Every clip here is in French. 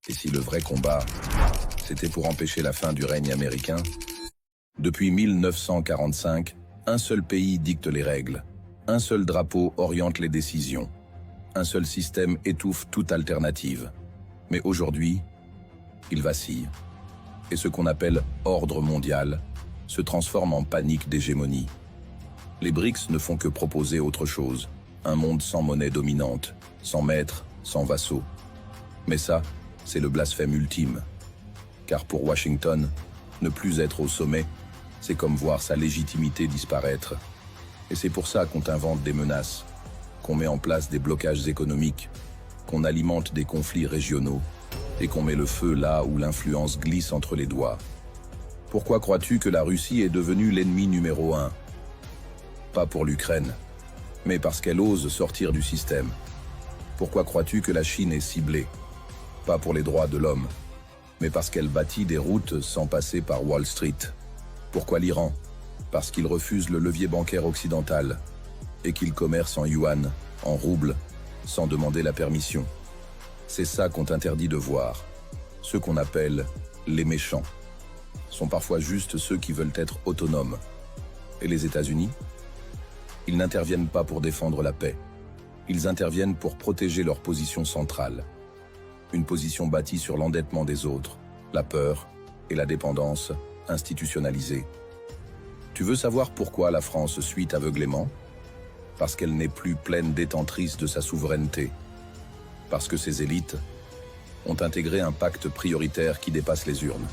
Et si le vrai combat, c'était pour empêcher la fin du règne américain? Depuis 1945, un seul pays dicte les règles, un seul drapeau oriente les décisions, un seul système étouffe toute alternative. Mais aujourd'hui, il vacille. Et ce qu'on appelle ordre mondial se transforme en panique d'hégémonie. Les BRICS ne font que proposer autre chose, un monde sans monnaie dominante, sans maître, sans vassaux. Mais ça, c'est le blasphème ultime. Car pour Washington, ne plus être au sommet, c'est comme voir sa légitimité disparaître. Et c'est pour ça qu'on invente des menaces, qu'on met en place des blocages économiques, qu'on alimente des conflits régionaux, et qu'on met le feu là où l'influence glisse entre les doigts. Pourquoi crois-tu que la Russie est devenue l'ennemi numéro 1? Pas pour l'Ukraine, mais parce qu'elle ose sortir du système. Pourquoi crois-tu que la Chine est ciblée? Pas pour les droits de l'homme, mais parce qu'elle bâtit des routes sans passer par Wall Street. Pourquoi l'Iran? Parce qu'il refuse le levier bancaire occidental et qu'il commerce en yuan, en roubles, sans demander la permission. C'est ça qu'on t'interdit de voir. Ceux qu'on appelle les méchants sont parfois juste ceux qui veulent être autonomes. Et les États-Unis? Ils n'interviennent pas pour défendre la paix. Ils interviennent pour protéger leur position centrale. Une position bâtie sur l'endettement des autres, la peur et la dépendance institutionnalisée. Tu veux savoir pourquoi la France suit aveuglément? Parce qu'elle n'est plus pleine détentrice de sa souveraineté. Parce que ses élites ont intégré un pacte prioritaire qui dépasse les urnes.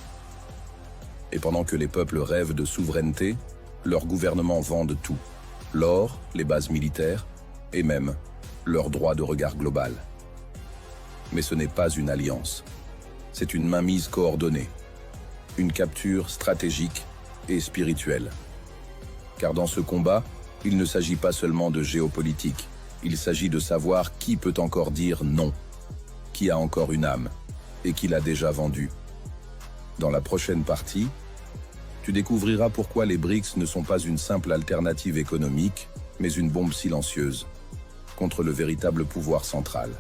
Et pendant que les peuples rêvent de souveraineté, leurs gouvernements vendent tout. L'or, les bases militaires et même leur droit de regard global. Mais ce n'est pas une alliance. C'est une mainmise coordonnée. Une capture stratégique et spirituelle. Car dans ce combat, il ne s'agit pas seulement de géopolitique. Il s'agit de savoir qui peut encore dire non, qui a encore une âme et qui l'a déjà vendue. Dans la prochaine partie, tu découvriras pourquoi les BRICS ne sont pas une simple alternative économique, mais une bombe silencieuse contre le véritable pouvoir central.